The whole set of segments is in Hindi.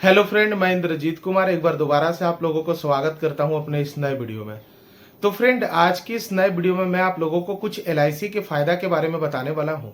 हेलो फ्रेंड, मैं इंद्रजीत कुमार एक बार दोबारा से आप लोगों को स्वागत करता हूं अपने इस नए वीडियो में। तो फ्रेंड, आज की इस नए वीडियो में मैं आप लोगों को कुछ एलआईसी के फायदा के बारे में बताने वाला हूं।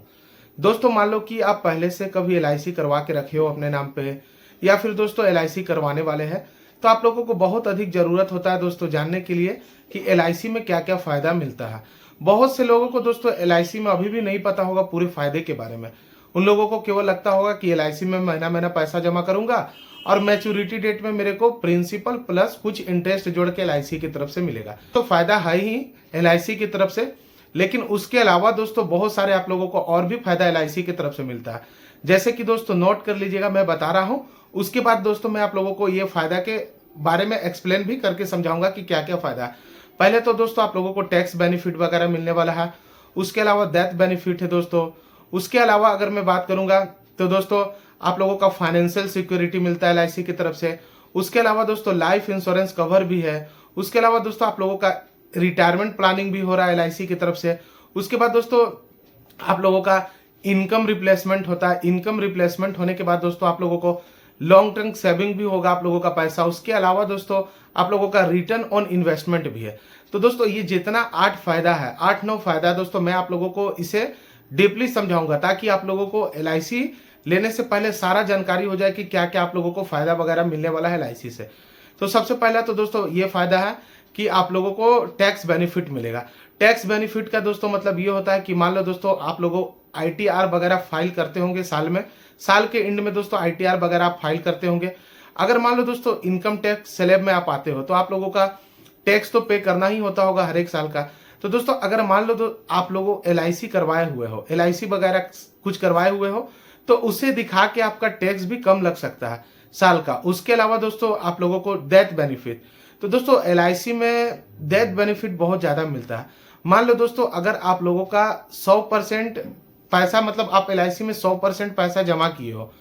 दोस्तों, मान लो कि आप पहले से कभी एलआईसी करवा के रखे हो अपने नाम पे, या फिर दोस्तों एलआईसी करवाने वाले हैं, तो आप लोगों को बहुत अधिक जरूरत होता है दोस्तों जानने के लिए कि एलआईसी में क्या क्या फायदा मिलता है। बहुत से लोगों को दोस्तों एलआईसी में अभी भी नहीं पता होगा पूरे फायदे के बारे में। उन लोगों को केवल लगता होगा कि एलआईसी में महीना महीना पैसा जमा करूंगा और मैच्योरिटी डेट में मेरे को प्रिंसिपल प्लस कुछ इंटरेस्ट जोड़ के एलआईसी की तरफ से मिलेगा। तो फायदा है ही एलआईसी की तरफ से, लेकिन उसके अलावा दोस्तों बहुत सारे आप लोगों को और भी फायदा एलआईसी की तरफ से मिलता है। जैसे कि दोस्तों नोट कर लीजिएगा, मैं बता रहा हूं, उसके बाद दोस्तों मैं आप लोगों को ये फायदा के बारे में एक्सप्लेन भी करके समझाऊंगा कि क्या क्या फायदा है। पहले तो दोस्तों आप लोगों को टैक्स बेनिफिट वगैरह मिलने वाला है। उसके अलावा डेथ बेनिफिट है दोस्तों। उसके अलावा अगर मैं बात करूंगा तो दोस्तों आप लोगों का फाइनेंशियल सिक्योरिटी मिलता है एलआईसी की तरफ से। उसके अलावा दोस्तों लाइफ इंश्योरेंस कवर भी है। उसके अलावा दोस्तों आप लोगों का रिटायरमेंट प्लानिंग भी हो रहा है एलआईसी की तरफ से। उसके बाद दोस्तों आप लोगों का इनकम रिप्लेसमेंट होता है। इनकम रिप्लेसमेंट होने के बाद दोस्तों आप लोगों को लॉन्ग टर्म सेविंग भी होगा आप लोगों का पैसा। उसके अलावा दोस्तों आप लोगों का रिटर्न ऑन इन्वेस्टमेंट भी है। तो दोस्तों ये जितना 8 फायदा है, 8-9 फायदा है दोस्तों, मैं आप लोगों को इसे डीपली समझाऊंगा ताकि आप लोगों को एलआईसी लेने से पहले सारा जानकारी हो जाए कि क्या क्या आप लोगों को फायदा वगैरह मिलने वाला है एलआईसी से। तो सबसे पहला तो दोस्तों ये फायदा है कि आप लोगों को टैक्स बेनिफिट मिलेगा। टैक्स बेनिफिट का दोस्तों मतलब ये होता है कि मान लो दोस्तों आप लोगों आईटीआर वगैरह फाइल करते होंगे साल में। साल के एंड में दोस्तों आईटीआर वगैरह आप फाइल करते होंगे। अगर मान लो दोस्तों इनकम टैक्स स्लैब में आप आते हो तो आप लोगों का टैक्स तो पे करना ही होता होगा हर एक साल का। तो दोस्तों अगर मान लो तो आप लोगों एलआईसी करवाए हुए हो, एलआईसी वगैरह कुछ करवाए हुए हो, तो उसे दिखा के आपका टैक्स भी कम लग सकता है साल का। उसके अलावा दोस्तों आप लोगों को डेथ बेनिफिट, तो दोस्तों एलआईसी में डेथ बेनिफिट बहुत ज्यादा मिलता है। मान लो दोस्तों अगर आप लोगों का 100% पैसा, मतलब आप एलआईसी में 100% पैसा जमा किए हो,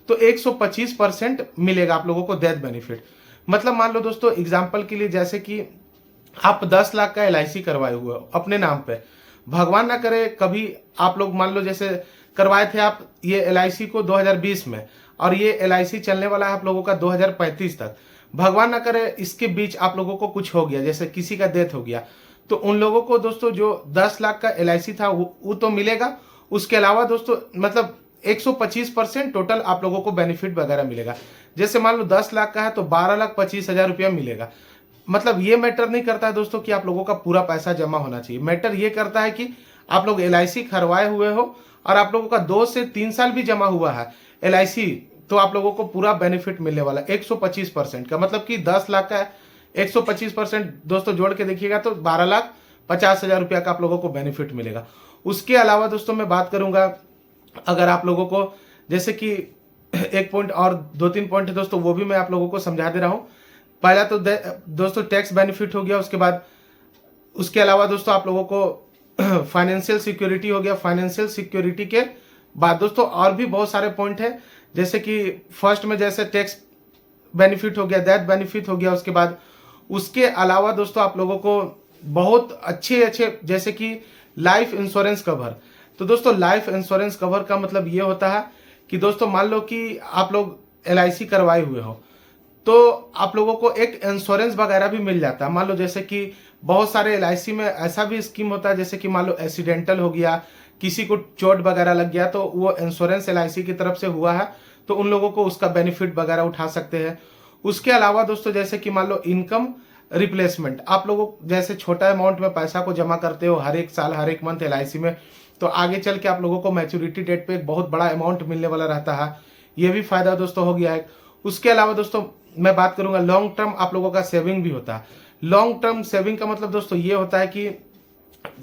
तो 125% मिलेगा आप लोगों को डेथ बेनिफिट। मतलब मान लो दोस्तों एग्जाम्पल के लिए, जैसे कि आप 10 लाख का एलआईसी करवाए हुए हो अपने नाम पे, भगवान ना करे कभी आप लोग मान लो जैसे करवाए थे आप ये एलआईसी को 2020 में, और ये एलआईसी चलने वाला है आप लोगों का 2035 तक। भगवान ना करे इसके बीच आप लोगों को कुछ हो गया, जैसे किसी का डेथ हो गया, तो उन लोगों को दोस्तों जो 10 लाख का एलआईसी था वो तो मिलेगा। उसके अलावा दोस्तों मतलब 125% टोटल आप लोगों को बेनिफिट वगैरह मिलेगा। जैसे मान लो 10 लाख का है तो 12,25,000 रुपया मिलेगा। मतलब ये मैटर नहीं करता है दोस्तों कि आप लोगों का पूरा पैसा जमा होना चाहिए। मैटर ये करता है कि आप लोग एलआईसी करवाए हुए हो और आप लोगों का 2 से 3 साल भी जमा हुआ है एलआईसी, तो आप लोगों को पूरा बेनिफिट मिलने वाला है 125% का। मतलब कि 10 लाख का 125% दोस्तों जोड़ के देखिएगा तो 12,50,000 रुपया का आप लोगों को बेनिफिट मिलेगा। उसके अलावा दोस्तों मैं बात करूंगा, अगर आप लोगों को जैसे कि एक पॉइंट और 2-3 पॉइंट है दोस्तों, वो भी मैं आप लोगों को समझा दे रहा हूं। पहला तो दोस्तों टैक्स बेनिफिट हो गया। उसके बाद उसके अलावा दोस्तों आप लोगों को फाइनेंशियल सिक्योरिटी हो गया। फाइनेंशियल सिक्योरिटी के बाद दोस्तों और भी बहुत सारे पॉइंट है, जैसे कि फर्स्ट में जैसे टैक्स बेनिफिट हो गया, डेथ बेनिफिट हो गया। उसके बाद उसके अलावा दोस्तों आप लोगों को बहुत अच्छे अच्छे जैसे कि लाइफ इंश्योरेंस कवर। तो दोस्तों लाइफ इंश्योरेंस कवर का मतलब ये होता है कि दोस्तों मान लो कि आप लोग एलआईसी करवाए हुए हो तो आप लोगों को एक इंश्योरेंस वगैरह भी मिल जाता है। मान लो जैसे कि बहुत सारे एलआईसी में ऐसा भी स्कीम होता है, जैसे कि मान लो एक्सीडेंटल हो गया, किसी को चोट वगैरह लग गया, तो वो इंश्योरेंस एलआईसी की तरफ से हुआ है, तो उन लोगों को उसका बेनिफिट वगैरह उठा सकते हैं। उसके अलावा दोस्तों जैसे कि मान लो इनकम रिप्लेसमेंट, आप लोगों जैसे छोटा अमाउंट में पैसा को जमा करते हो हर एक साल हर एक मंथ एलआईसी में, तो आगे चल के आप लोगों को मैच्योरिटी डेट पे एक बहुत बड़ा अमाउंट मिलने वाला रहता है। ये भी फायदा दोस्तों हो गया है। उसके अलावा दोस्तों मैं बात करूंगा लॉन्ग टर्म आप लोगों का सेविंग भी होता है। लॉन्ग टर्म सेविंग का मतलब दोस्तों ये होता है कि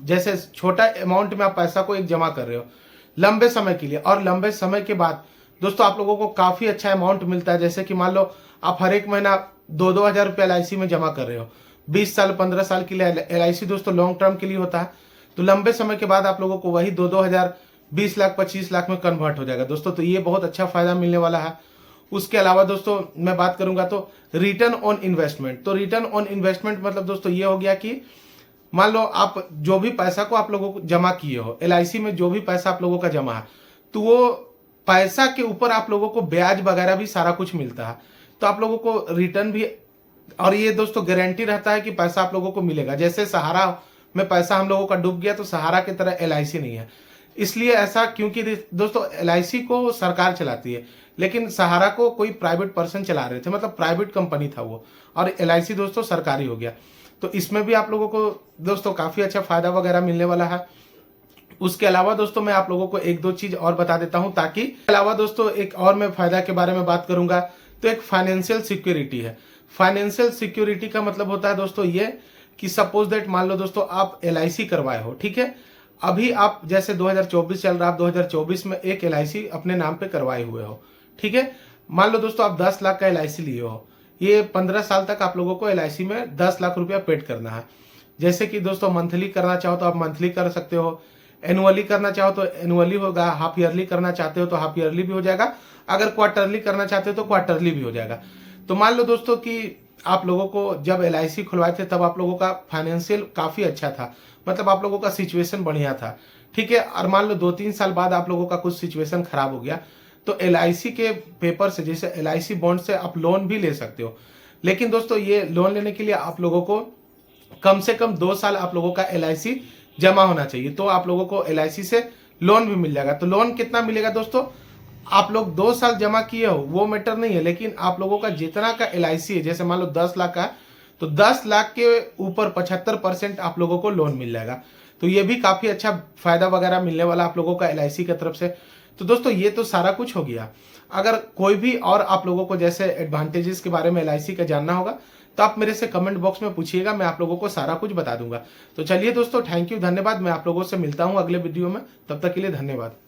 जैसे छोटा अमाउंट में आप पैसा को एक जमा कर रहे हो लंबे समय के लिए, और लंबे समय के बाद दोस्तों आप लोगों को काफी अच्छा अमाउंट मिलता है। जैसे कि मान लो आप हर एक महीना 2-2 हजार रुपया एलआईसी में जमा कर रहे हो, 20 साल 15 साल के लिए एलआईसी दोस्तों लॉन्ग टर्म के लिए होता है। तो लंबे समय के बाद आप लोगों को वही 2-2 हजार 20 लाख 25 लाख में कन्वर्ट हो जाएगा दोस्तों। तो ये बहुत अच्छा फायदा मिलने वाला है। उसके अलावा दोस्तों मैं बात करूंगा तो रिटर्न ऑन इन्वेस्टमेंट। तो रिटर्न ऑन इन्वेस्टमेंट मतलब दोस्तों ये हो गया कि मान लो आप जो भी पैसा को आप लोगों को जमा किए हो एलआईसी में, जो भी पैसा आप लोगों का जमा है, तो वो पैसा के ऊपर आप लोगों को ब्याज वगैरह भी सारा कुछ मिलता है। तो आप लोगों को रिटर्न भी, और ये दोस्तों गारंटी रहता है कि पैसा आप लोगों को मिलेगा। जैसे सहारा में पैसा हम लोगों का डूब गया, तो सहारा की तरह एलआईसी नहीं है। इसलिए ऐसा, क्योंकि दोस्तों एलआईसी को सरकार चलाती है, लेकिन सहारा को कोई प्राइवेट पर्सन चला रहे थे, मतलब प्राइवेट कंपनी था वो, और एलआईसी दोस्तों सरकारी हो गया। तो इसमें भी आप लोगों को दोस्तों काफी अच्छा फायदा वगैरह मिलने वाला है। उसके अलावा दोस्तों मैं आप लोगों को एक दो चीज और बता देता हूं, ताकि अलावा दोस्तों एक और मैं फायदा के बारे में बात करूंगा। तो एक फाइनेंशियल सिक्योरिटी है। फाइनेंशियल सिक्योरिटी का मतलब होता है दोस्तों ये कि सपोज दैट, मान लो दोस्तों आप एलआईसी करवाए हो, ठीक है। अभी आप जैसे 2024 चल रहा है, आप 2024 में एक एलआईसी अपने नाम पे करवाए हुए हो, ठीक है। मान लो दोस्तों आप 10 लाख का एलआईसी लिए हो, ये 15 साल तक आप लोगों को एलआईसी में 10 लाख रुपया पेड करना है। जैसे कि दोस्तों मंथली करना चाहो तो आप मंथली कर सकते हो, एनुअली करना चाहो तो एनुअली होगा, हाफ ईयरली करना चाहते हो तो हाफ ईयरली भी हो जाएगा, अगर क्वार्टरली करना चाहते हो तो क्वार्टरली भी हो जाएगा। तो मान लो दोस्तों कि आप लोगों को जब एलआईसी खुलवाए थे तब आप लोगों का फाइनेंशियल काफी अच्छा था, मतलब आप लोगों का सिचुएशन बढ़िया था, ठीक है। और मान लो 2-3 साल बाद आप लोगों का कुछ सिचुएशन खराब हो गया, तो एलआईसी के पेपर से, जैसे एलआईसी बॉन्ड से आप लोन भी ले सकते हो। लेकिन दोस्तों ये लोन लेने के लिए आप लोगों को कम से कम 2 साल आप लोगों का एलआईसी जमा होना चाहिए, तो आप लोगों को एलआईसी से लोन भी मिल जाएगा। तो लोन कितना मिलेगा दोस्तों, आप लोग 2 साल जमा किए हो वो मैटर नहीं है, लेकिन आप लोगों का जितना का एलआईसी है, जैसे मान लो 10 लाख का, तो 10 लाख के ऊपर 75% आप लोगों को लोन मिल जाएगा। तो ये भी काफी अच्छा फायदा वगैरह मिलने वाला आप लोगों का एलआईसी की तरफ से। तो दोस्तों ये तो सारा कुछ हो गया। अगर कोई भी और आप लोगों को जैसे एडवांटेजेस के बारे में एलआईसी का जानना होगा, तो आप मेरे से कमेंट बॉक्स में पूछिएगा, मैं आप लोगों को सारा कुछ बता दूंगा। तो चलिए दोस्तों, थैंक यू, धन्यवाद। मैं आप लोगों से मिलता हूं अगले वीडियो में, तब तक के लिए धन्यवाद।